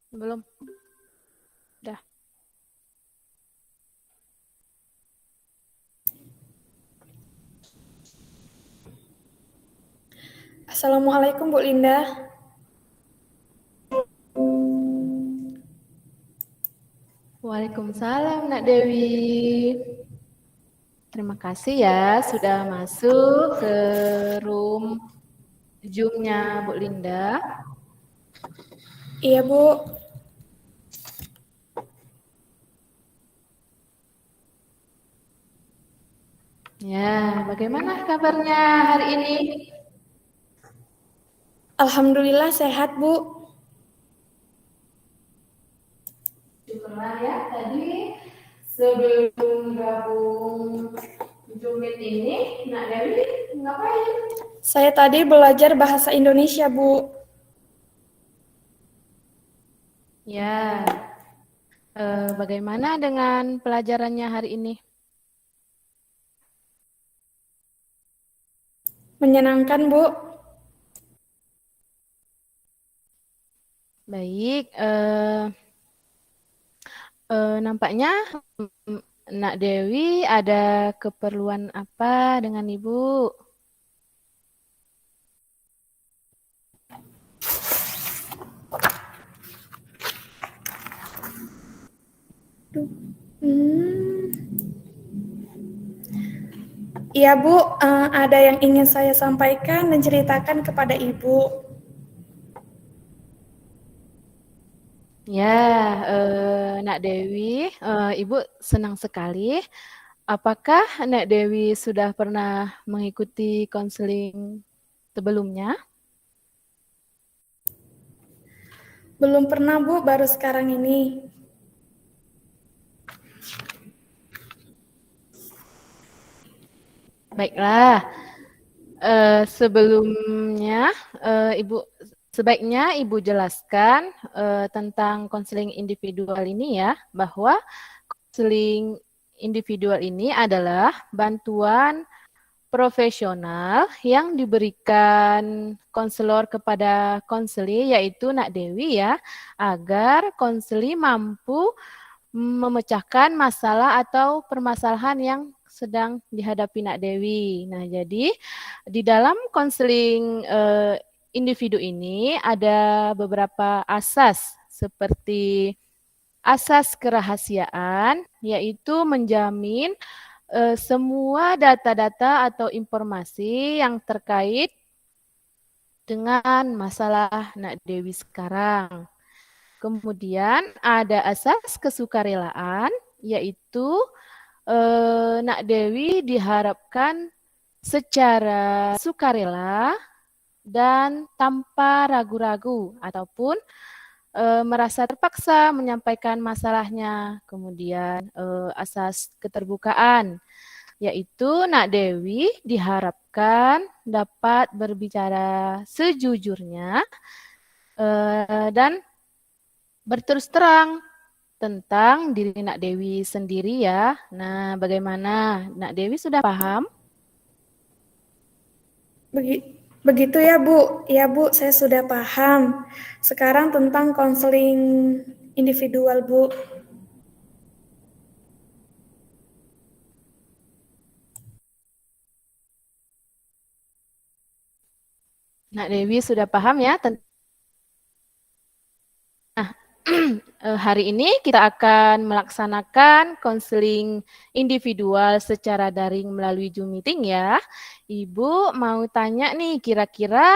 Belum. Udah. Assalamualaikum Bu Linda. Waalaikumsalam, Nak Dewi. Terima kasih ya sudah masuk ke room Zoom-nya Bu Linda. Iya Bu, Ya, bagaimana kabarnya hari ini? Alhamdulillah sehat Bu. Syukurlah ya, tadi sebelum gabung Zoom meet ini, Nak Dewi ngapain? Saya tadi belajar bahasa Indonesia Bu. Ya, bagaimana dengan pelajarannya hari ini? Menyenangkan Bu. Baik, nampaknya Nak Dewi ada keperluan apa dengan Ibu? Hmm. Iya Bu, ada yang ingin saya sampaikan dan ceritakan kepada Ibu. Ya, Nak Dewi, Ibu senang sekali. Apakah Nak Dewi sudah pernah mengikuti konseling sebelumnya? Belum pernah Bu, baru sekarang ini. Baiklah, sebelumnya sebaiknya Ibu jelaskan tentang konseling individual ini ya, bahwa konseling individual ini adalah bantuan profesional yang diberikan konselor kepada konseli, yaitu Nak Dewi ya, agar konseli mampu memecahkan masalah atau permasalahan yang sedang dihadapi Nak Dewi. Nah, jadi di dalam konseling individu ini ada beberapa asas seperti asas kerahasiaan, yaitu menjamin semua data-data atau informasi yang terkait dengan masalah Nak Dewi sekarang. Kemudian ada asas kesukarelaan, yaitu Nak Dewi diharapkan secara sukarela dan tanpa ragu-ragu ataupun merasa terpaksa menyampaikan masalahnya. Kemudian asas keterbukaan, yaitu Nak Dewi diharapkan dapat berbicara sejujurnya dan berterus terang tentang diri Nak Dewi sendiri ya. Nah, bagaimana? Nak Dewi sudah paham? Begitu ya Bu. Ya Bu, saya sudah paham. Sekarang tentang konseling individual Bu. Nak Dewi sudah paham ya tentang hari ini kita akan melaksanakan konseling individual secara daring melalui Zoom meeting ya. Ibu mau tanya nih, kira-kira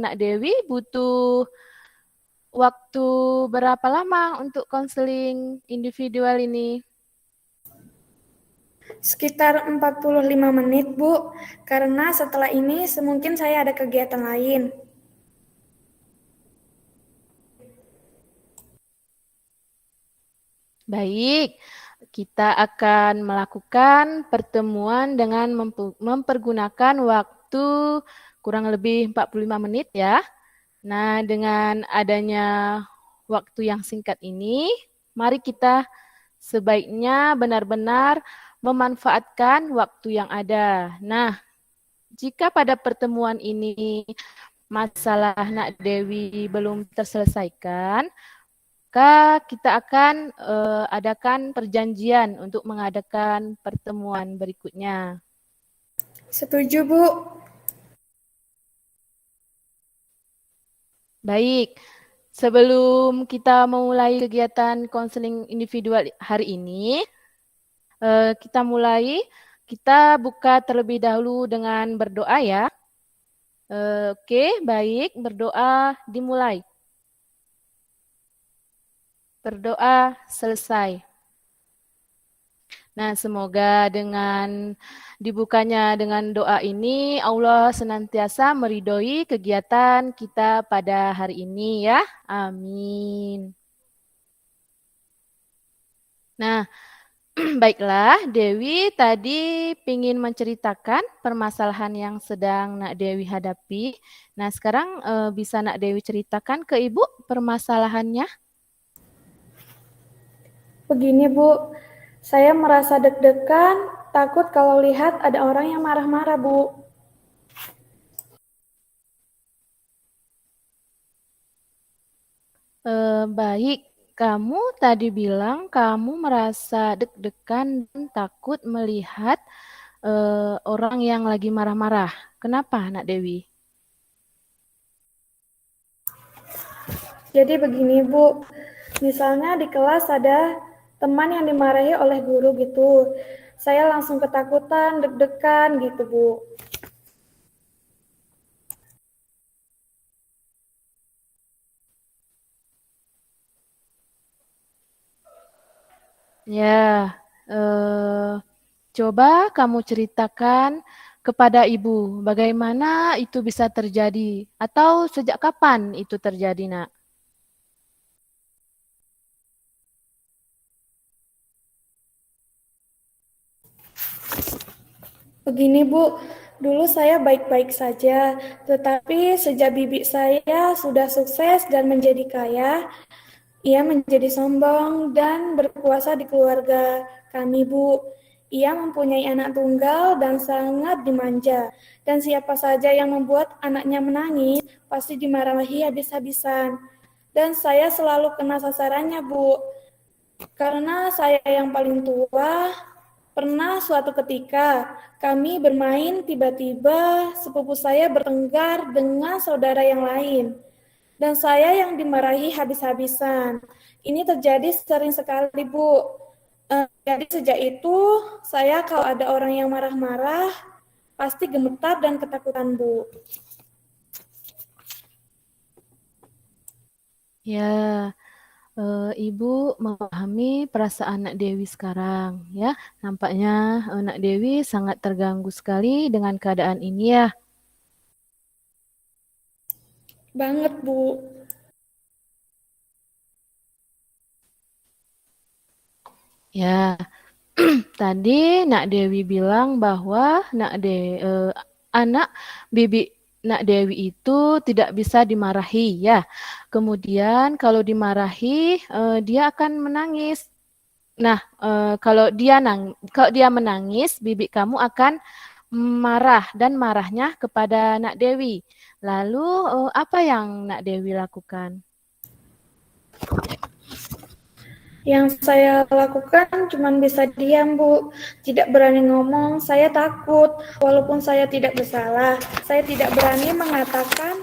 Nak Dewi butuh waktu berapa lama untuk konseling individual ini? Sekitar 45 menit Bu, karena setelah ini semungkin saya ada kegiatan lain. Baik, kita akan melakukan pertemuan dengan mempergunakan waktu kurang lebih 45 menit ya. Nah, dengan adanya waktu yang singkat ini, mari kita sebaiknya benar-benar memanfaatkan waktu yang ada. Nah, jika pada pertemuan ini masalah Nak Dewi belum terselesaikan, maka kita akan adakan perjanjian untuk mengadakan pertemuan berikutnya. Setuju, Bu. Baik, sebelum kita memulai kegiatan konseling individual hari ini, kita buka terlebih dahulu dengan berdoa ya. Oke, baik, berdoa dimulai. Berdoa selesai. Nah, semoga dengan dibukanya dengan doa ini, Allah senantiasa meridhoi kegiatan kita pada hari ini ya. Amin. Nah, baiklah, Dewi tadi ingin menceritakan permasalahan yang sedang Nak Dewi hadapi. Nah, sekarang bisa Nak Dewi ceritakan ke Ibu permasalahannya? Begini, Bu. Saya merasa deg-degan, takut kalau lihat ada orang yang marah-marah, Bu. Baik, kamu tadi bilang kamu merasa deg-degan dan takut melihat orang yang lagi marah-marah. Kenapa, Nak Dewi? Jadi begini, Bu. Misalnya di kelas ada teman yang dimarahi oleh guru gitu. Saya langsung ketakutan, deg-degan gitu, Bu. Ya, coba kamu ceritakan kepada ibu bagaimana itu bisa terjadi atau sejak kapan itu terjadi, Nak? Begini, Bu. Dulu saya baik-baik saja, tetapi sejak bibi saya sudah sukses dan menjadi kaya, ia menjadi sombong dan berkuasa di keluarga kami, Bu. Ia mempunyai anak tunggal dan sangat dimanja. Dan siapa saja yang membuat anaknya menangis, pasti dimarahi habis-habisan. Dan saya selalu kena sasarannya, Bu. Karena saya yang paling tua, pernah suatu ketika kami bermain, tiba-tiba sepupu saya bertengkar dengan saudara yang lain. Dan saya yang dimarahi habis-habisan. Ini terjadi sering sekali, Bu. Jadi sejak itu, saya kalau ada orang yang marah-marah, pasti gemetar dan ketakutan, Bu. Ya, Ibu memahami perasaan Nak Dewi sekarang ya. Nampaknya Nak Dewi sangat terganggu sekali dengan keadaan ini ya. Banget, Bu. Ya, tadi Nak Dewi bilang bahwa anak bibi Nak Dewi itu tidak bisa dimarahi ya. Kemudian kalau dimarahi dia akan menangis. Nah, kalau dia menangis, bibi kamu akan marah dan marahnya kepada Nak Dewi. Lalu apa yang Nak Dewi lakukan? Yang saya lakukan cuma bisa diam, Bu. Tidak berani ngomong, saya takut. Walaupun saya tidak bersalah, saya tidak berani mengatakan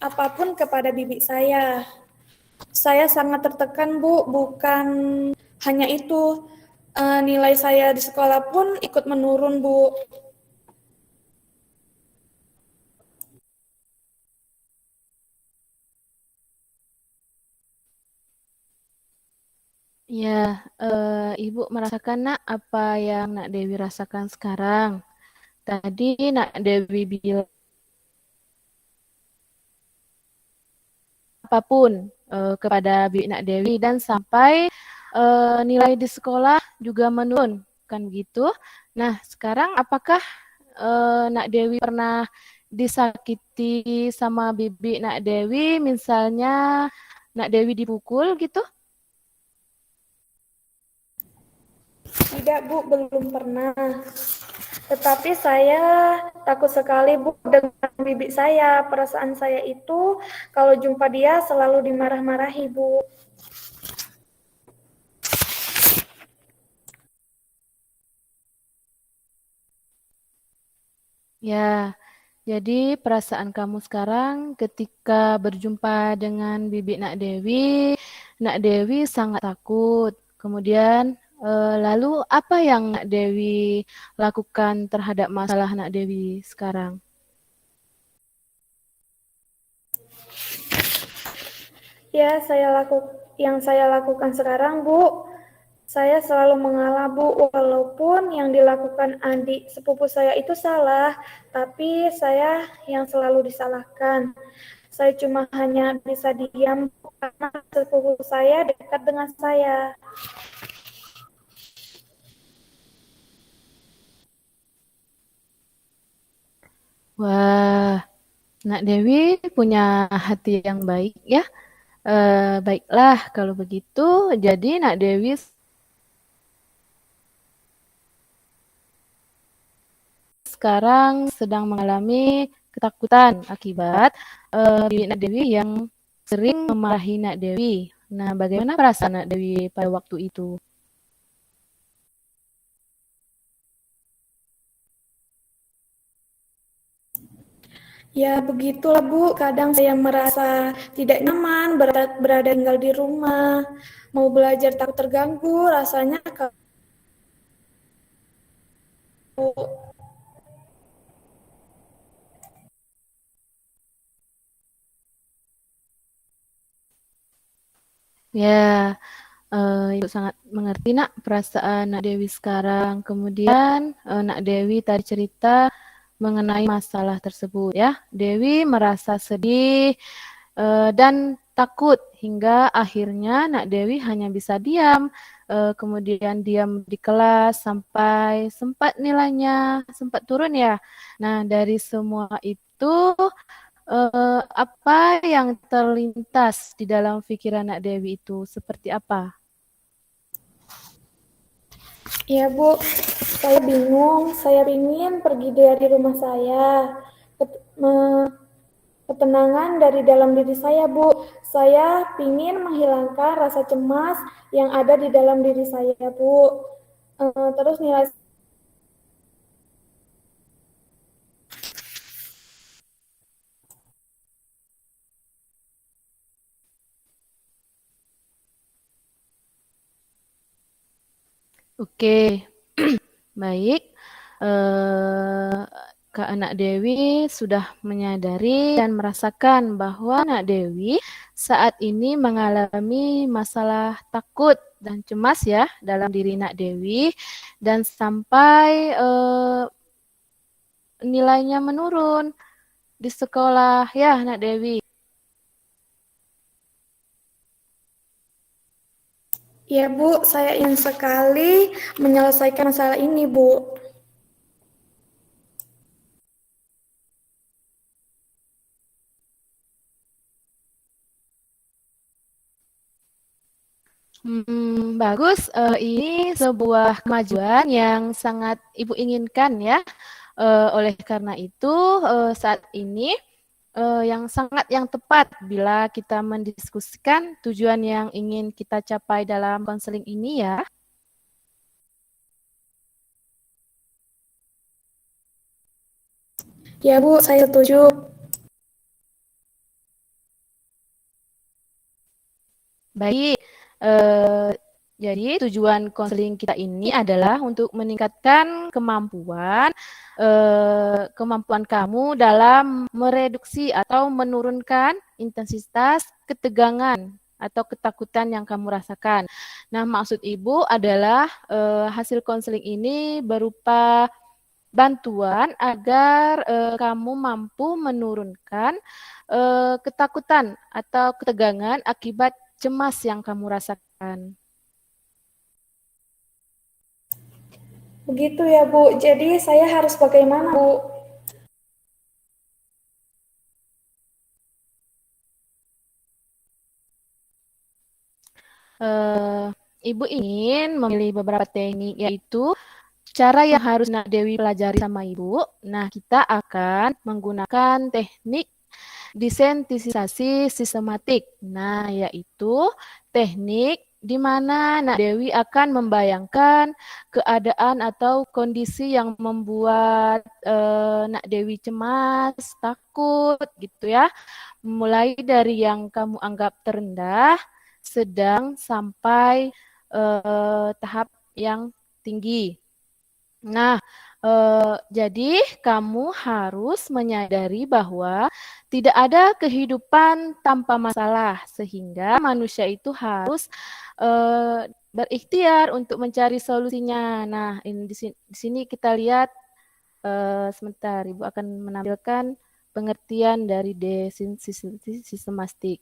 apapun kepada bibi saya. Saya sangat tertekan, Bu. Bukan hanya itu, nilai saya di sekolah pun ikut menurun, Bu. Ya, Ibu merasakan Nak apa yang Nak Dewi rasakan sekarang. Tadi Nak Dewi bilang apapun kepada Bibi Nak Dewi dan sampai nilai di sekolah juga menurun, kan gitu. Nah, sekarang apakah Nak Dewi pernah disakiti sama Bibi Nak Dewi, misalnya Nak Dewi dipukul gitu? Tidak, Bu, belum pernah. Tetapi saya takut sekali Bu dengan bibi saya. Perasaan saya itu kalau jumpa dia selalu dimarah-marahi Bu. Ya, jadi perasaan kamu sekarang ketika berjumpa dengan Bibi Nak Dewi sangat takut. Kemudian, lalu apa yang Nak Dewi lakukan terhadap masalah Nak Dewi sekarang? Ya, yang saya lakukan sekarang, Bu, saya selalu mengalah, Bu, walaupun yang dilakukan adik sepupu saya itu salah, tapi saya yang selalu disalahkan. Saya cuma hanya bisa diam karena sepupu saya dekat dengan saya. Wah, Nak Dewi punya hati yang baik ya. Baiklah kalau begitu. Jadi Nak Dewi sekarang sedang mengalami ketakutan akibat Bibi Nak Dewi yang sering memarahi Nak Dewi. Nah, bagaimana perasaan Nak Dewi pada waktu itu? Ya, begitulah Bu. Kadang saya merasa tidak nyaman berada tinggal di rumah. Mau belajar takut terganggu, rasanya kalau Ya, Ibu sangat mengerti Nak perasaan Nak Dewi sekarang. Kemudian Nak Dewi tadi cerita mengenai masalah tersebut ya. Dewi merasa sedih dan takut hingga akhirnya Nak Dewi hanya bisa diam. Kemudian diam di kelas sampai sempat nilainya sempat turun ya. Nah, dari semua itu apa yang terlintas di dalam pikiran Nak Dewi itu seperti apa? ya Bu, saya bingung. Saya ingin pergi dari rumah saya. Ketenangan dari dalam diri saya, Bu. Saya ingin menghilangkan rasa cemas yang ada di dalam diri saya, Bu. Terus nilai. Oke, baik. Eh, Kak Anak Dewi sudah menyadari dan merasakan bahwa Anak Dewi saat ini mengalami masalah takut dan cemas ya dalam diri Nak Dewi dan sampai nilainya menurun di sekolah ya Nak Dewi. Ya Bu, saya ingin sekali menyelesaikan masalah ini, Bu. Bagus. Ini sebuah kemajuan yang sangat Ibu inginkan ya. Oleh karena itu, saat ini yang tepat bila kita mendiskusikan tujuan yang ingin kita capai dalam konseling ini ya. Ya Bu, saya setuju. Baik. Eh, jadi tujuan konseling kita ini adalah untuk meningkatkan kemampuan kamu dalam mereduksi atau menurunkan intensitas ketegangan atau ketakutan yang kamu rasakan. Nah, maksud Ibu adalah hasil konseling ini berupa bantuan agar kamu mampu menurunkan ketakutan atau ketegangan akibat cemas yang kamu rasakan. Begitu ya Bu. Jadi saya harus bagaimana Bu? Ibu ingin memilih beberapa teknik, yaitu cara yang harus Nak Dewi pelajari sama Ibu, nah kita akan menggunakan teknik desensitisasi sistematik. Nah, yaitu teknik di mana Nak Dewi akan membayangkan keadaan atau kondisi yang membuat Nak Dewi cemas, takut gitu ya. Mulai dari yang kamu anggap terendah, sedang sampai tahap yang tinggi. Nah, jadi kamu harus menyadari bahwa tidak ada kehidupan tanpa masalah, sehingga manusia itu harus berikhtiar untuk mencari solusinya. Nah, ini di sini kita lihat sebentar, Ibu akan menampilkan pengertian dari desensitivity sistematik.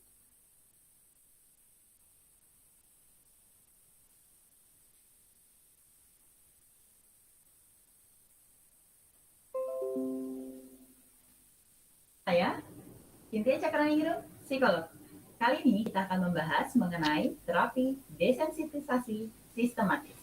Saya, Cynthia Cakraningrum, psikolog. Kali ini kita akan membahas mengenai terapi desensitisasi sistematis.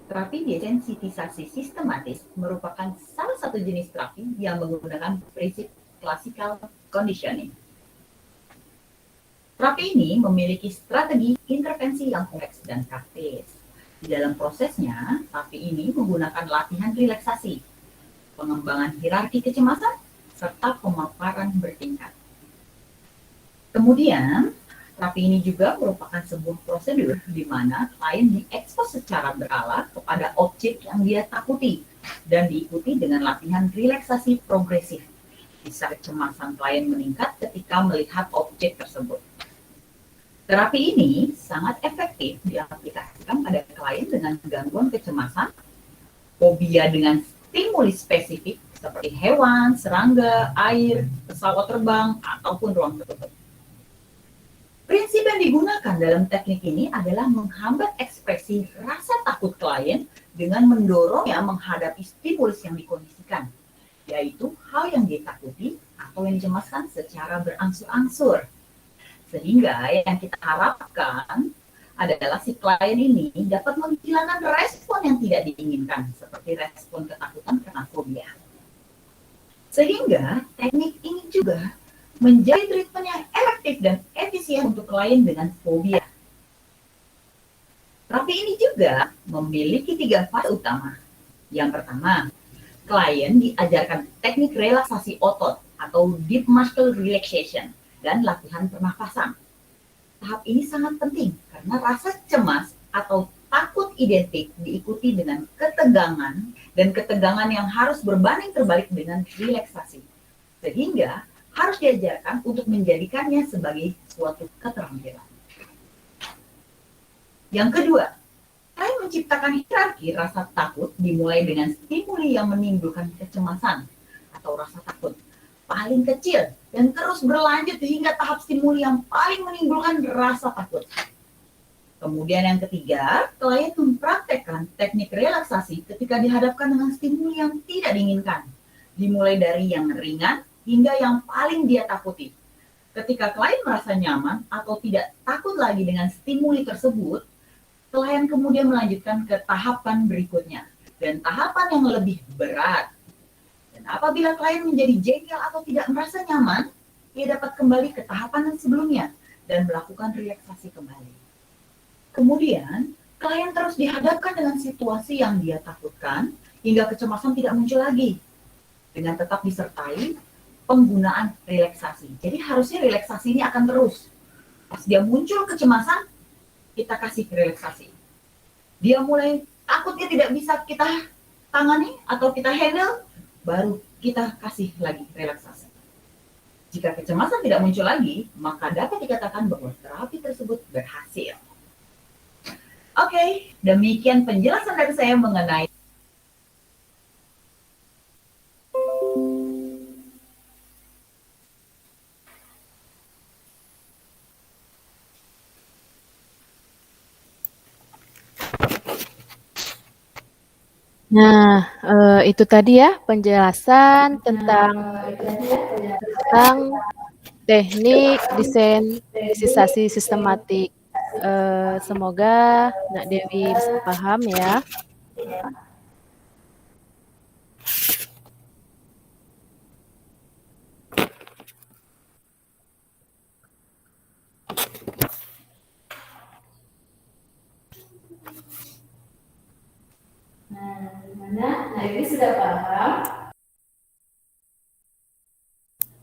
Terapi desensitisasi sistematis merupakan salah satu jenis terapi yang menggunakan prinsip classical conditioning. Terapi ini memiliki strategi intervensi yang kompleks dan praktis. Di dalam prosesnya, terapi ini menggunakan latihan relaksasi, pengembangan hierarki kecemasan, serta pemaparan bertingkat. Kemudian, terapi ini juga merupakan sebuah prosedur di mana klien diekspos secara berkala kepada objek yang dia takuti dan diikuti dengan latihan relaksasi progresif. Bisa kecemasan klien meningkat ketika melihat objek tersebut. Terapi ini sangat efektif diaplikasikan pada klien dengan gangguan kecemasan, fobia dengan stimuli spesifik seperti hewan, serangga, air, pesawat terbang, ataupun ruang tertutup. Prinsip yang digunakan dalam teknik ini adalah menghambat ekspresi rasa takut klien dengan mendorongnya menghadapi stimulus yang dikondisikan, yaitu hal yang ditakuti atau yang dicemaskan secara berangsur-angsur. Sehingga yang kita harapkan adalah si klien ini dapat menghilangkan respon yang tidak diinginkan, seperti respon ketakutan karena fobia. Sehingga teknik ini juga menjadi treatment yang efektif dan efisien untuk klien dengan fobia. Terapi ini juga memiliki 3 fase utama. Yang pertama, klien diajarkan teknik relaksasi otot atau deep muscle relaxation dan latihan pernafasan. Tahap ini sangat penting karena rasa cemas atau takut identik diikuti dengan ketegangan dan ketegangan yang harus berbanding terbalik dengan relaksasi. Sehingga harus diajarkan untuk menjadikannya sebagai suatu keterampilan. Yang kedua, klien menciptakan hierarki rasa takut dimulai dengan stimuli yang menimbulkan kecemasan atau rasa takut paling kecil dan terus berlanjut hingga tahap stimuli yang paling menimbulkan rasa takut. Kemudian yang ketiga, klien mempraktekkan teknik relaksasi ketika dihadapkan dengan stimuli yang tidak diinginkan, dimulai dari yang ringan hingga yang paling dia takuti. Ketika klien merasa nyaman atau tidak takut lagi dengan stimuli tersebut, klien kemudian melanjutkan ke tahapan berikutnya dan tahapan yang lebih berat. Dan apabila klien menjadi jengkel atau tidak merasa nyaman, ia dapat kembali ke tahapan yang sebelumnya dan melakukan relaksasi kembali. Kemudian, klien terus dihadapkan dengan situasi yang dia takutkan hingga kecemasan tidak muncul lagi, dengan tetap disertai penggunaan relaksasi. Jadi harusnya relaksasi ini akan terus. Pas dia muncul kecemasan, kita kasih relaksasi. Dia mulai takutnya tidak bisa kita tangani atau kita handle, baru kita kasih lagi relaksasi. Jika kecemasan tidak muncul lagi, maka dapat dikatakan bahwa terapi tersebut berhasil. Oke, demikian penjelasan dari saya mengenai Nah, itu tadi ya penjelasan tentang teknik desain visualisasi sistematik. Semoga Nak Dewi bisa paham ya. Nak Dewi sudah paham?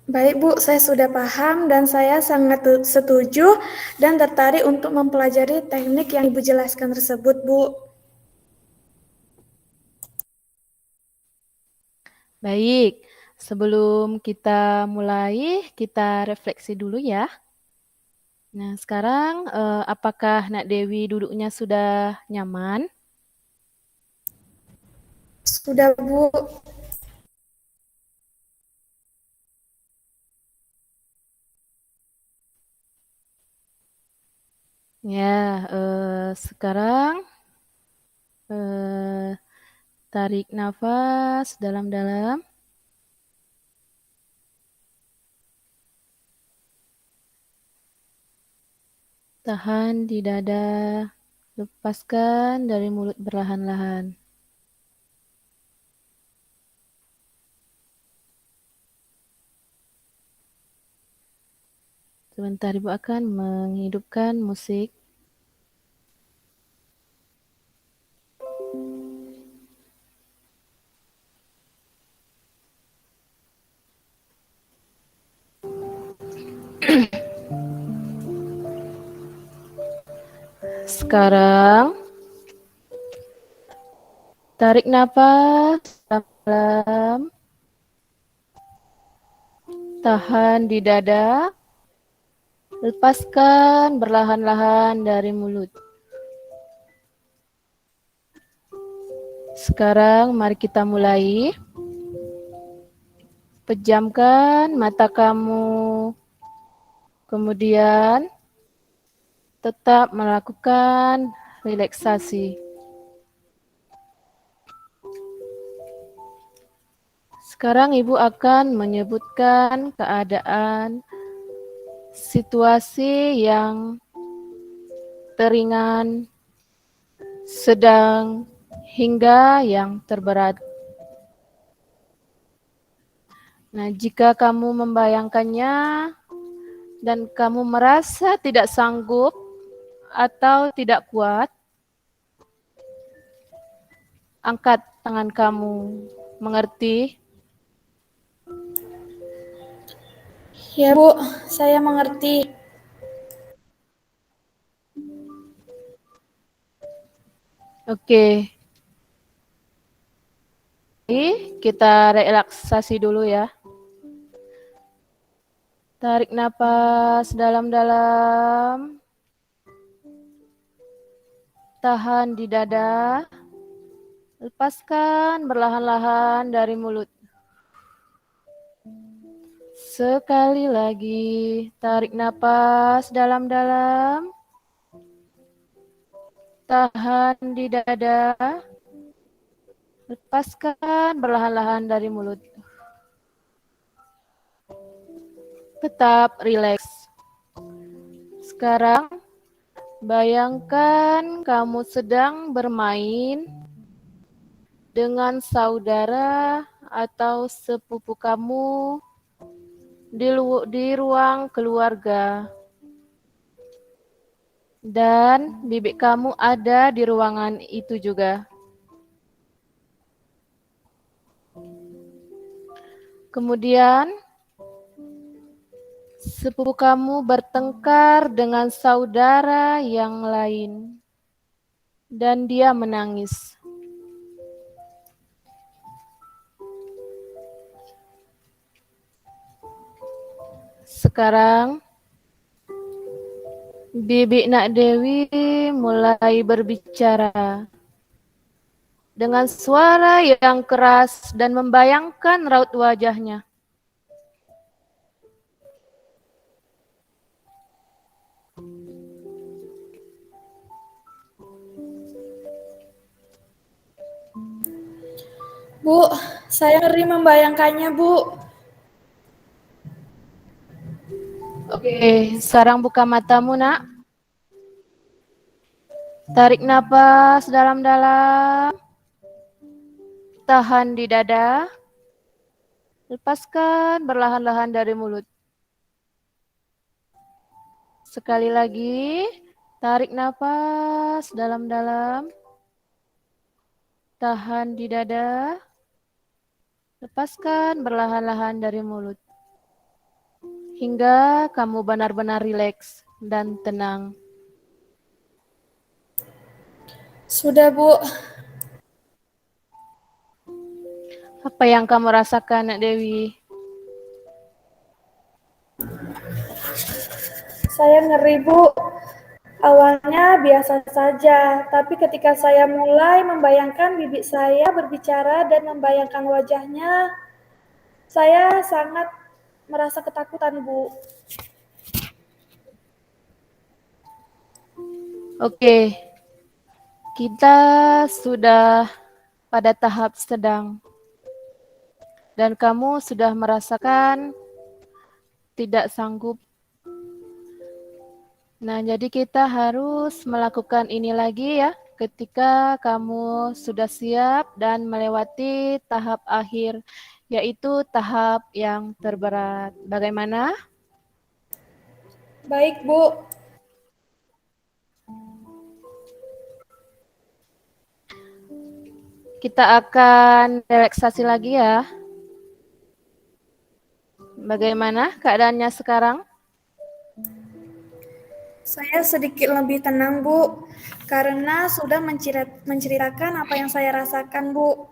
Baik Bu, saya sudah paham dan saya sangat setuju dan tertarik untuk mempelajari teknik yang Ibu jelaskan tersebut, Bu. Baik, sebelum kita mulai, kita refleksi dulu ya. Nah, sekarang apakah Nak Dewi duduknya sudah nyaman? Sudah, Bu. Ya, sekarang tarik nafas dalam-dalam. Tahan di dada, lepaskan dari mulut perlahan-lahan. Sebentar Ibu akan menghidupkan musik. Sekarang tarik nafas dalam, tahan di dada, lepaskan perlahan-lahan dari mulut. Sekarang mari kita mulai. Pejamkan mata kamu. Kemudian tetap melakukan relaksasi. Sekarang Ibu akan menyebutkan keadaan situasi yang teringan, sedang, hingga yang terberat. Nah, jika kamu membayangkannya dan kamu merasa tidak sanggup atau tidak kuat, angkat tangan kamu. Mengerti? Ya, Bu, saya mengerti. Oke. Kita relaksasi dulu ya. Tarik napas dalam-dalam. Tahan di dada. Lepaskan perlahan-lahan dari mulut. Sekali lagi, tarik napas dalam-dalam. Tahan di dada. Lepaskan perlahan-lahan dari mulut. Tetap rileks. Sekarang, bayangkan kamu sedang bermain dengan saudara atau sepupu kamu di ruang keluarga. Dan bibik kamu ada di ruangan itu juga. Kemudian, sepupu kamu bertengkar dengan saudara yang lain. Dan dia menangis. Sekarang, Bibi Nak Dewi mulai berbicara dengan suara yang keras dan membayangkan raut wajahnya. Bu, saya ngeri membayangkannya, Bu. Oke, sekarang buka matamu, Nak. Tarik napas dalam-dalam. Tahan di dada. Lepaskan perlahan-lahan dari mulut. Sekali lagi, tarik napas dalam-dalam. Tahan di dada. Lepaskan perlahan-lahan dari mulut. Hingga kamu benar-benar rileks dan tenang. Sudah, Bu. Apa yang kamu rasakan, Nak Dewi? Saya ngeri, Bu. Awalnya biasa saja, tapi ketika saya mulai membayangkan bibi saya berbicara dan membayangkan wajahnya, saya sangat merasa ketakutan, Bu. Oke, kita sudah pada tahap sedang dan kamu sudah merasakan tidak sanggup. Nah, jadi kita harus melakukan ini lagi ya ketika kamu sudah siap dan melewati tahap akhir, yaitu tahap yang terberat. Bagaimana? Baik, Bu. Kita akan relaksasi lagi ya. Bagaimana keadaannya sekarang? Saya sedikit lebih tenang, Bu, karena sudah menceritakan apa yang saya rasakan, Bu.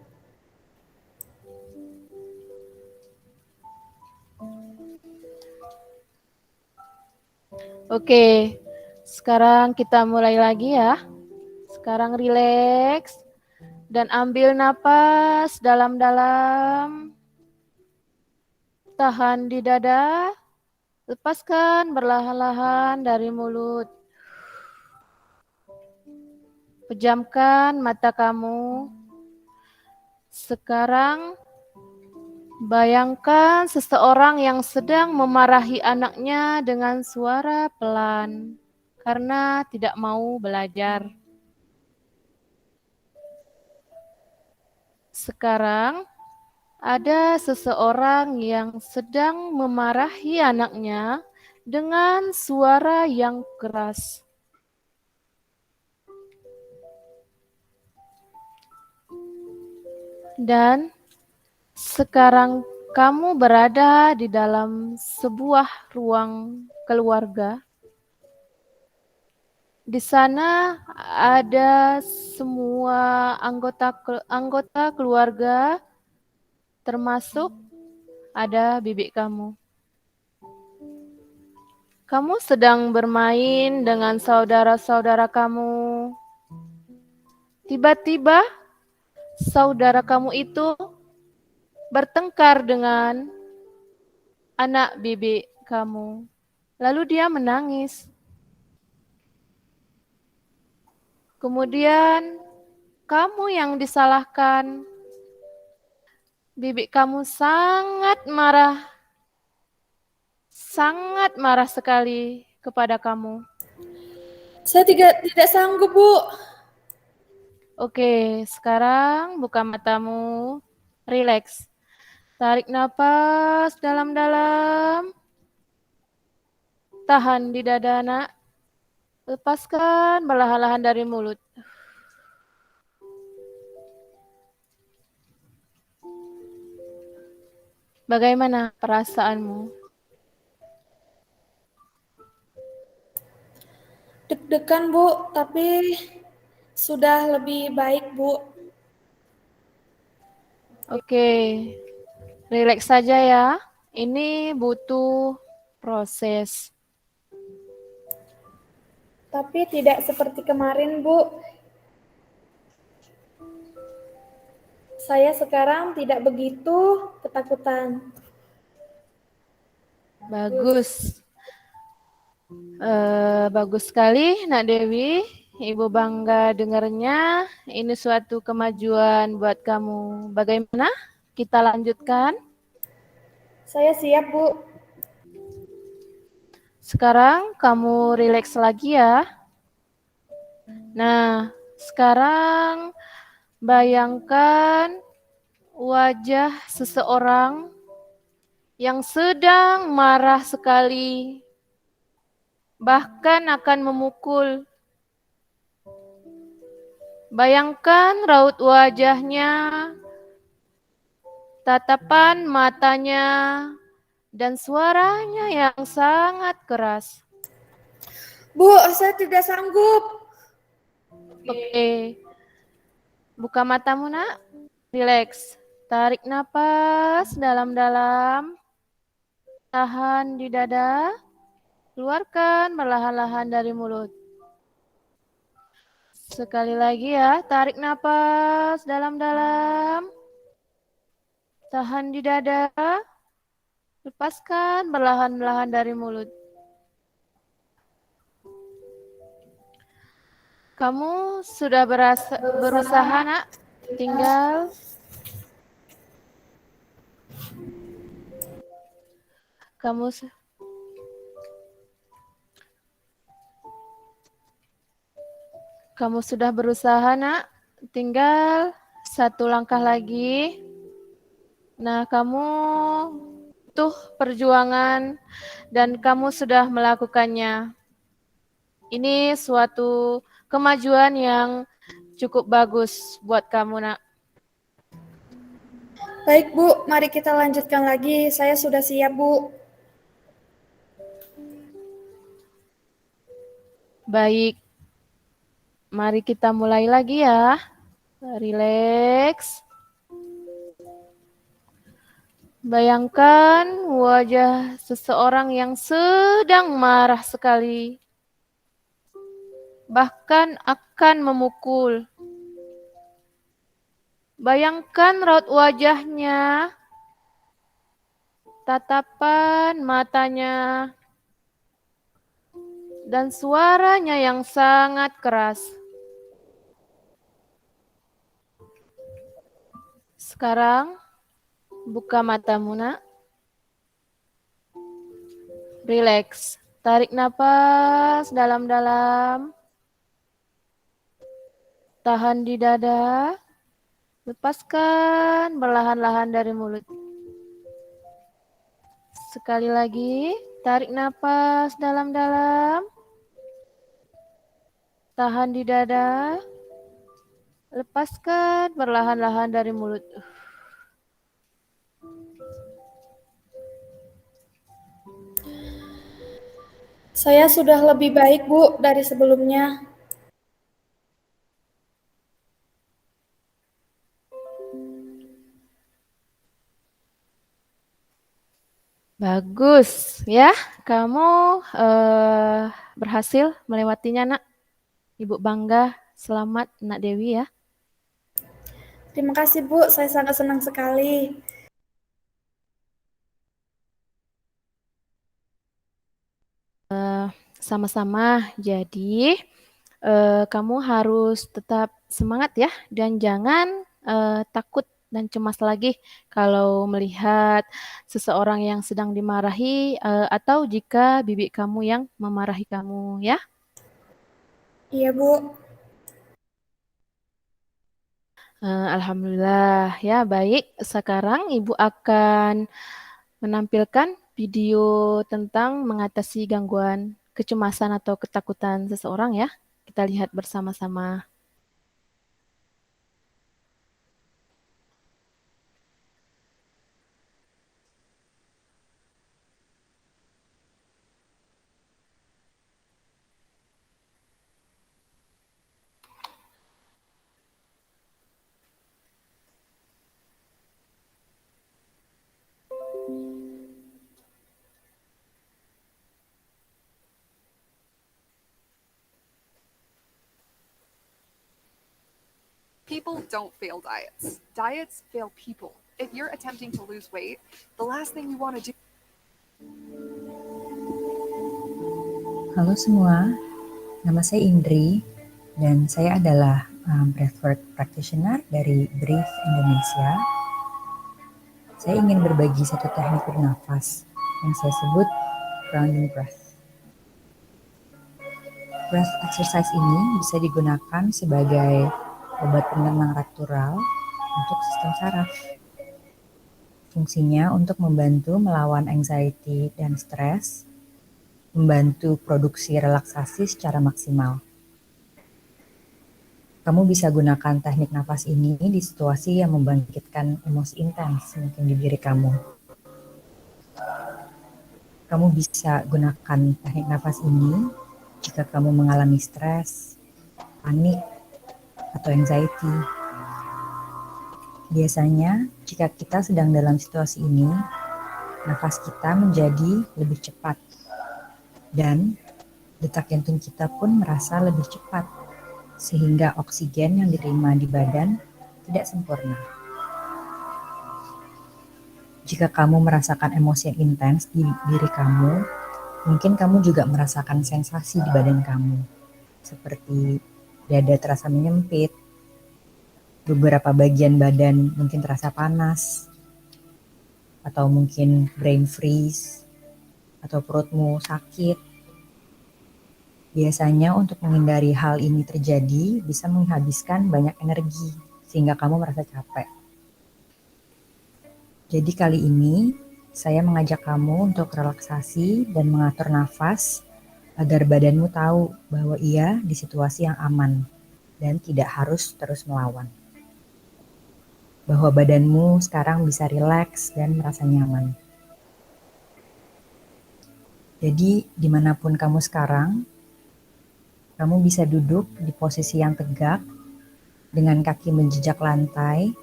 Oke, sekarang kita mulai lagi ya. Sekarang rileks dan ambil napas dalam-dalam. Tahan di dada, lepaskan perlahan-lahan dari mulut. Pejamkan mata kamu. Sekarang bayangkan seseorang yang sedang memarahi anaknya dengan suara pelan karena tidak mau belajar. Sekarang ada seseorang yang sedang memarahi anaknya dengan suara yang keras. Dan sekarang kamu berada di dalam sebuah ruang keluarga. Di sana ada semua anggota keluarga, termasuk ada bibi kamu. Kamu sedang bermain dengan saudara-saudara kamu. Tiba-tiba saudara kamu itu bertengkar dengan anak bibi kamu. Lalu dia menangis. Kemudian kamu yang disalahkan. Bibi kamu sangat marah sekali kepada kamu. Saya tidak sanggup, Bu. Oke, sekarang buka matamu, rileks. Tarik napas dalam-dalam. Tahan di dada, Nak. Lepaskan perlahan-lahan dari mulut. Bagaimana perasaanmu? Deg-degan, Bu, tapi sudah lebih baik, Bu. Oke, rileks saja ya. Ini butuh proses. Tapi tidak seperti kemarin, Bu. Saya sekarang tidak begitu ketakutan. Bagus. Bagus sekali, Nak Dewi. Ibu bangga dengarnya. Ini suatu kemajuan buat kamu. Bagaimana? Kita lanjutkan. Saya siap, Bu. Sekarang kamu rileks lagi ya. Nah, sekarang bayangkan wajah seseorang yang sedang marah sekali, bahkan akan memukul. Bayangkan raut wajahnya, tatapan matanya, dan suaranya yang sangat keras. Bu, saya tidak sanggup. Oke, buka matamu nak, rileks. Tarik napas dalam-dalam, tahan di dada, keluarkan perlahan-lahan dari mulut. Sekali lagi ya, tarik napas dalam-dalam, tahan di dada, lepaskan perlahan-lahan dari mulut. Kamu sudah berusaha nak, tinggal kamu Kamu sudah berusaha nak, tinggal satu langkah lagi. Nah, kamu butuh perjuangan dan kamu sudah melakukannya. Ini suatu kemajuan yang cukup bagus buat kamu nak. Baik, Bu. Mari kita lanjutkan lagi. Saya sudah siap, Bu. Baik, mari kita mulai lagi ya. Rileks. Bayangkan wajah seseorang yang sedang marah sekali, bahkan akan memukul. Bayangkan raut wajahnya, tatapan matanya, dan suaranya yang sangat keras. Sekarang, buka matamu nak. Rileks. Tarik napas dalam-dalam. Tahan di dada. Lepaskan perlahan-lahan dari mulut. Sekali lagi, tarik napas dalam-dalam. Tahan di dada. Lepaskan perlahan-lahan dari mulut. Saya sudah lebih baik, Bu, dari sebelumnya. Bagus ya, kamu berhasil melewatinya nak. Ibu bangga, selamat nak Dewi ya. Terima kasih, Bu. Saya sangat senang sekali. Sama-sama, jadi kamu harus tetap semangat ya, dan jangan takut dan cemas lagi kalau melihat seseorang yang sedang dimarahi atau jika bibi kamu yang memarahi kamu ya. Iya, Bu. Alhamdulillah ya, baik. Sekarang Ibu akan menampilkan video tentang mengatasi gangguan kecemasan atau ketakutan seseorang ya. Kita lihat bersama-sama. People don't fail diets. Diets fail people. If you're attempting to lose weight, the last thing you want to do. Halo semua, nama saya Indri. Dan saya adalah breathwork practitioner dari Breathe Indonesia. Saya ingin berbagi satu teknik bernafas yang saya sebut grounding breath. Breath exercise ini bisa digunakan sebagai obat penenang natural untuk sistem saraf. Fungsinya untuk membantu melawan anxiety dan stres, membantu produksi relaksasi secara maksimal. Kamu bisa gunakan teknik nafas ini di situasi yang membangkitkan emosi intens mungkin di diri kamu. Kamu bisa gunakan teknik nafas ini jika kamu mengalami stres, panik, atau anxiety. Biasanya, jika kita sedang dalam situasi ini, nafas kita menjadi lebih cepat dan detak jantung kita pun merasa lebih cepat, sehingga oksigen yang diterima di badan tidak sempurna. Jika kamu merasakan emosi yang intens di diri kamu, mungkin kamu juga merasakan sensasi di badan kamu, seperti dada terasa menyempit, beberapa bagian badan mungkin terasa panas, atau mungkin brain freeze, atau perutmu sakit. Biasanya untuk menghindari hal ini terjadi bisa menghabiskan banyak energi sehingga kamu merasa capek. Jadi kali ini saya mengajak kamu untuk relaksasi dan mengatur nafas agar badanmu tahu bahwa ia di situasi yang aman dan tidak harus terus melawan. Bahwa badanmu sekarang bisa rileks dan merasa nyaman. Jadi dimanapun kamu sekarang, kamu bisa duduk di posisi yang tegak dengan kaki menjejak lantai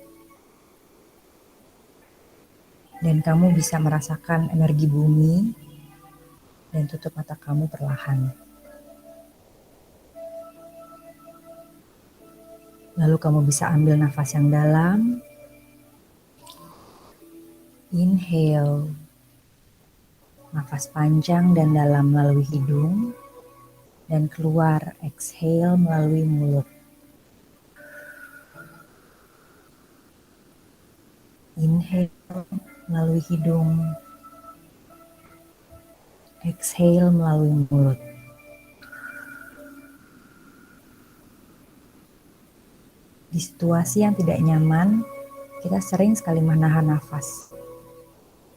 dan kamu bisa merasakan energi bumi dan tutup mata kamu perlahan. Lalu kamu bisa ambil nafas yang dalam. Inhale. Nafas panjang dan dalam melalui hidung. Dan keluar, exhale melalui mulut. Inhale melalui hidung. Exhale melalui mulut. Di situasi yang tidak nyaman, kita sering sekali menahan nafas.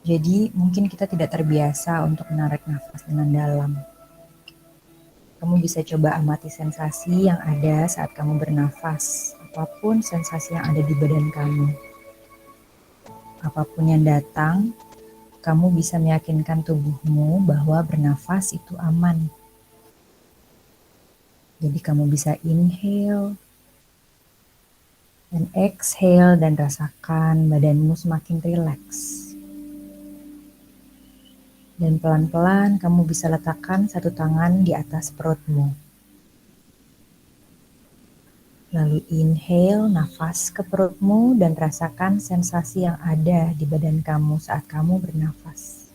Jadi mungkin kita tidak terbiasa untuk menarik nafas dengan dalam. Kamu bisa coba amati sensasi yang ada saat kamu bernafas, apapun sensasi yang ada di badan kamu. Apapun yang datang, kamu bisa meyakinkan tubuhmu bahwa bernafas itu aman. Jadi kamu bisa inhale dan exhale dan rasakan badanmu semakin rileks. Dan pelan-pelan kamu bisa letakkan satu tangan di atas perutmu. Lalu inhale, nafas ke perutmu dan rasakan sensasi yang ada di badan kamu saat kamu bernafas.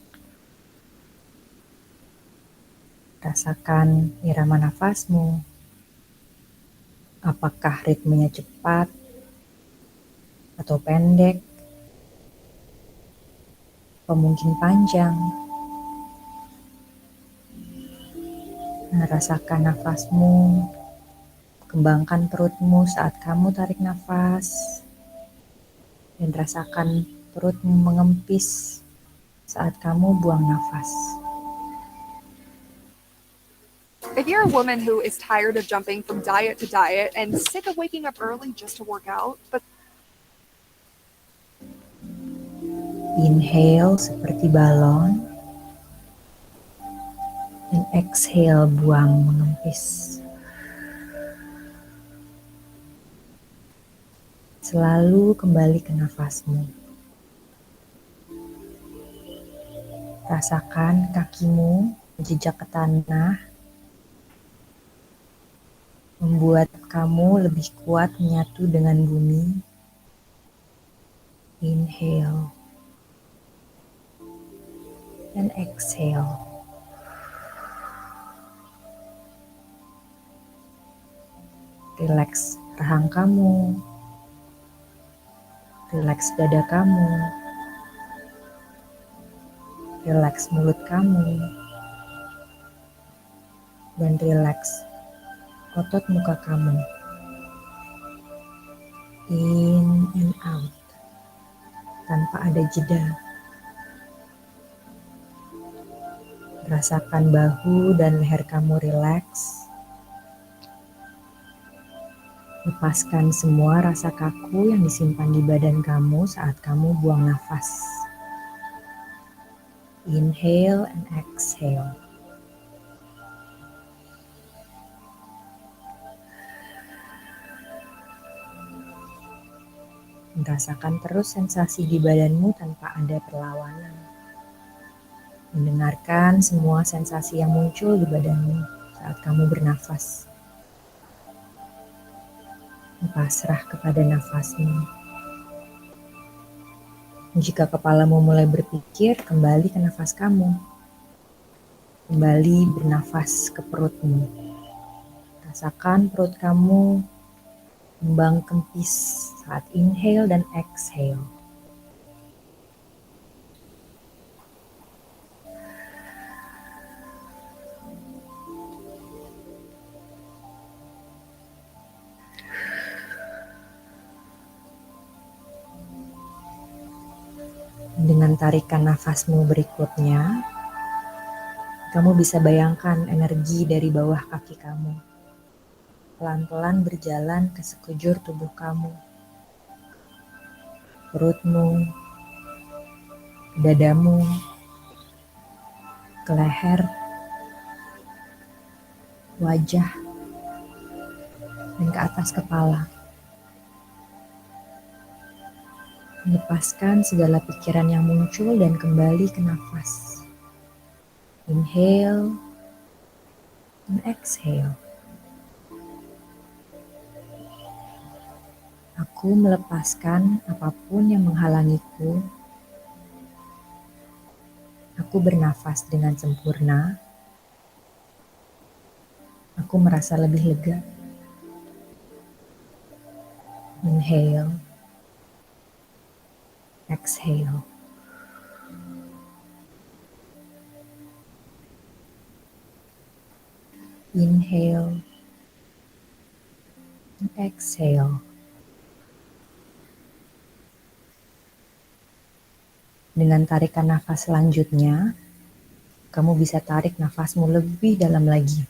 Rasakan irama nafasmu. Apakah ritmenya cepat atau pendek, atau mungkin panjang. Rasakan nafasmu, kembangkan perutmu saat kamu tarik nafas, dan rasakan perutmu mengempis saat kamu buang nafas. If you're a woman who is tired of jumping from diet to diet and sick of waking up early just to work out, but inhale seperti balon, dan exhale buang mengempis. Selalu kembali ke nafasmu. Rasakan kakimu menjejak ke tanah, membuat kamu lebih kuat menyatu dengan bumi. Inhale dan exhale. Rileks rahang kamu, rileks dada kamu, rileks mulut kamu, dan rileks otot muka kamu. In and out, tanpa ada jeda. Rasakan bahu dan leher kamu rileks. Lepaskan semua rasa kaku yang disimpan di badan kamu saat kamu buang nafas. Inhale and exhale. Rasakan terus sensasi di badanmu tanpa ada perlawanan. Mendengarkan semua sensasi yang muncul di badanmu saat kamu bernafas. Pasrah kepada nafasmu. Jika kepalamu mulai berpikir, kembali ke nafas kamu. Kembali bernafas ke perutmu. Rasakan perut kamu kembang kempis saat inhale dan exhale. Dengan tarikan nafasmu berikutnya, kamu bisa bayangkan energi dari bawah kaki kamu pelan-pelan berjalan ke sekujur tubuh kamu, perutmu, dadamu, ke leher, wajah, dan ke atas kepala. Lepaskan segala pikiran yang muncul dan kembali ke nafas. Inhale dan exhale. Aku melepaskan apapun yang menghalangiku. Aku bernafas dengan sempurna. Aku merasa lebih lega. Inhale. Exhale. Inhale. Exhale. Dengan tarikan nafas selanjutnya, kamu bisa tarik nafasmu lebih dalam lagi.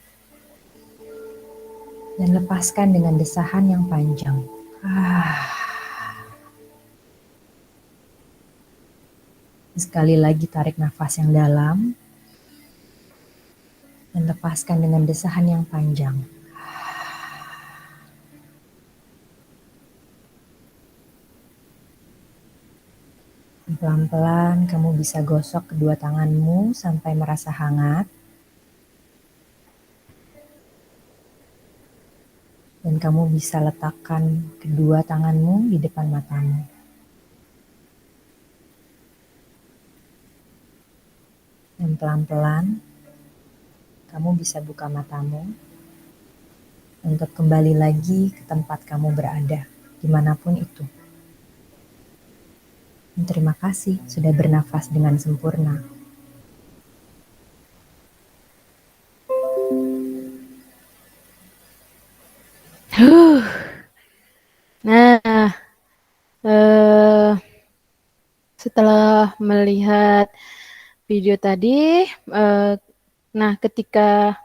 Dan lepaskan dengan desahan yang panjang. Sekali lagi tarik nafas yang dalam. Dan lepaskan dengan desahan yang panjang. Pelan-pelan kamu bisa gosok kedua tanganmu sampai merasa hangat. Dan kamu bisa letakkan kedua tanganmu di depan matamu. Dan pelan-pelan kamu bisa buka matamu untuk kembali lagi ke tempat kamu berada, dimanapun itu. Dan terima kasih sudah bernafas dengan sempurna. Nah, setelah melihat video tadi, nah ketika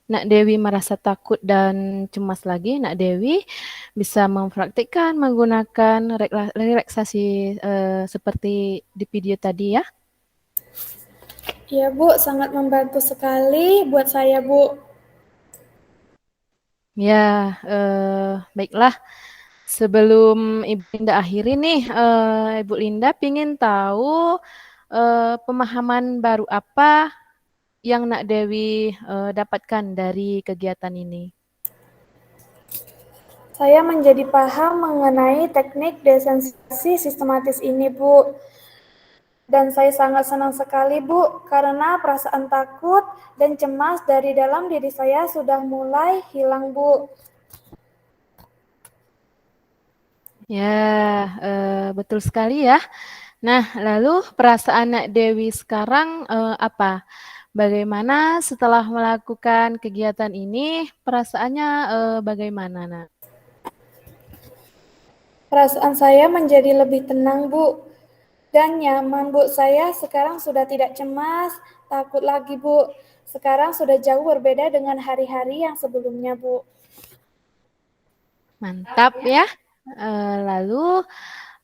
Nak Dewi merasa takut dan cemas lagi, Nak Dewi bisa mempraktikkan menggunakan relaksasi seperti di video tadi ya. Ya Bu, sangat membantu sekali buat saya Bu. Ya, baiklah. Sebelum Ibu Linda akhiri nih, Ibu Linda ingin tahu pemahaman baru apa yang Nak Dewi dapatkan dari kegiatan ini. Saya menjadi paham mengenai teknik desensitisasi sistematis ini, Bu. Dan saya sangat senang sekali, Bu, karena perasaan takut dan cemas dari dalam diri saya sudah mulai hilang, Bu. Ya, betul sekali ya. Nah, lalu perasaan Nak Dewi sekarang apa? Bagaimana setelah melakukan kegiatan ini? Perasaannya bagaimana, Nak? Perasaan saya menjadi lebih tenang, Bu. Dan nyaman, Bu. Saya sekarang sudah tidak cemas, takut lagi, Bu. Sekarang sudah jauh berbeda dengan hari-hari yang sebelumnya, Bu. Mantap ya. Lalu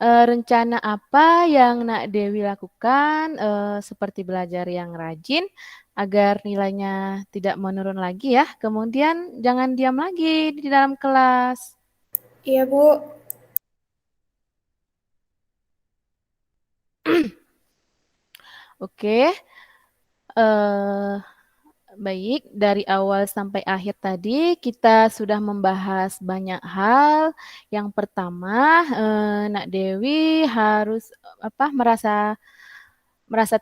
rencana apa yang Nak Dewi lakukan seperti belajar yang rajin agar nilainya tidak menurun lagi ya. Kemudian jangan diam lagi di dalam kelas. Iya, Bu. Oke. eh Baik, dari awal sampai akhir tadi kita sudah membahas banyak hal. Yang pertama, Nak Dewi harus merasa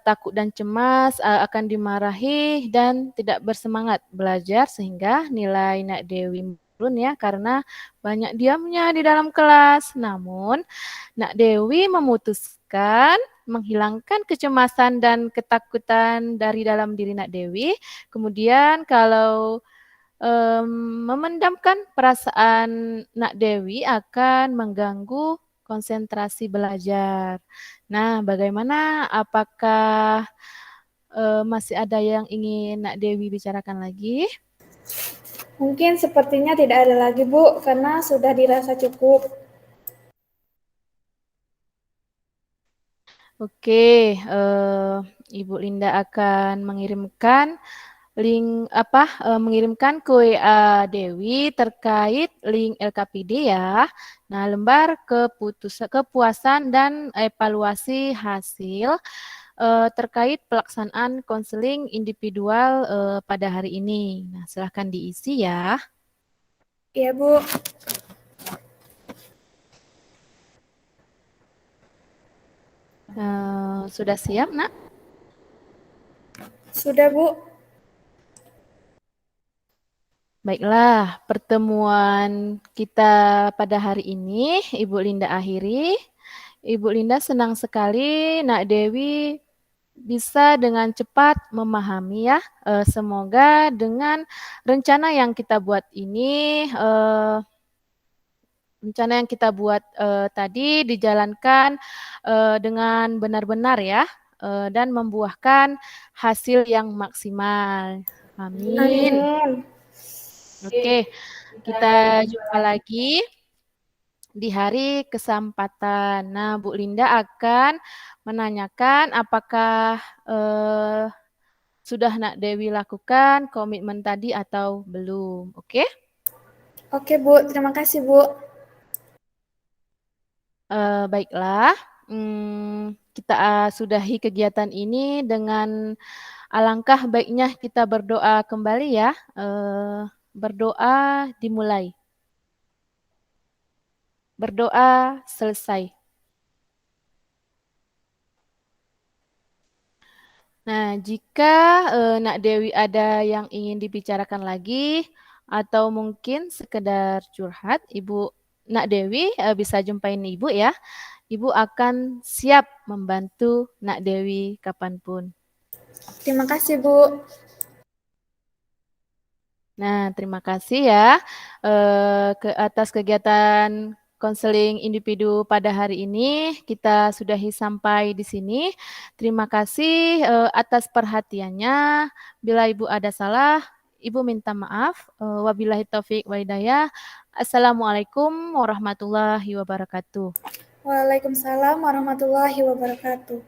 takut dan cemas akan dimarahi dan tidak bersemangat belajar sehingga nilai Nak Dewi menurun ya karena banyak diamnya di dalam kelas. Namun Nak Dewi memutuskan menghilangkan kecemasan dan ketakutan dari dalam diri Nak Dewi. Kemudian kalau memendamkan perasaan Nak Dewi akan mengganggu konsentrasi belajar. Nah, bagaimana? Apakah masih ada yang ingin Nak Dewi bicarakan lagi? Mungkin sepertinya tidak ada lagi, Bu, karena sudah dirasa cukup. Oke, Ibu Linda akan mengirimkan mengirimkan ke WA Dewi terkait link LKPD ya. Nah, lembar kepuasan dan evaluasi hasil terkait pelaksanaan konseling individual pada hari ini. Nah, silahkan diisi ya. Iya, Bu. Sudah siap, Nak? Sudah, Bu. Baiklah, pertemuan kita pada hari ini Ibu Linda akhiri. Ibu Linda senang sekali Nak Dewi bisa dengan cepat memahami ya. Semoga dengan rencana yang kita buat ini, tadi dijalankan dengan benar-benar ya, dan membuahkan hasil yang maksimal. Amin. Amin. Oke, kita jumpa lagi di hari kesempatan. Nah, Bu Linda akan menanyakan apakah sudah Nak Dewi lakukan komitmen tadi atau belum. Oke? Oke, Bu. Terima kasih, Bu. Baiklah. Kita sudahi kegiatan ini dengan alangkah baiknya kita berdoa kembali ya. Berdoa dimulai. Berdoa selesai. Nah, jika Nak Dewi ada yang ingin dibicarakan lagi atau mungkin sekedar curhat, Nak Dewi bisa jumpain Ibu ya. Ibu akan siap membantu Nak Dewi kapanpun. Terima kasih, Bu. Nah, terima kasih ya atas kegiatan konseling individu pada hari ini. Kita sudahi sampai di sini. Terima kasih atas perhatiannya. Bila Ibu ada salah, Ibu minta maaf. Wabillahi taufik wa hidayah. Assalamualaikum warahmatullahi wabarakatuh. Waalaikumsalam warahmatullahi wabarakatuh.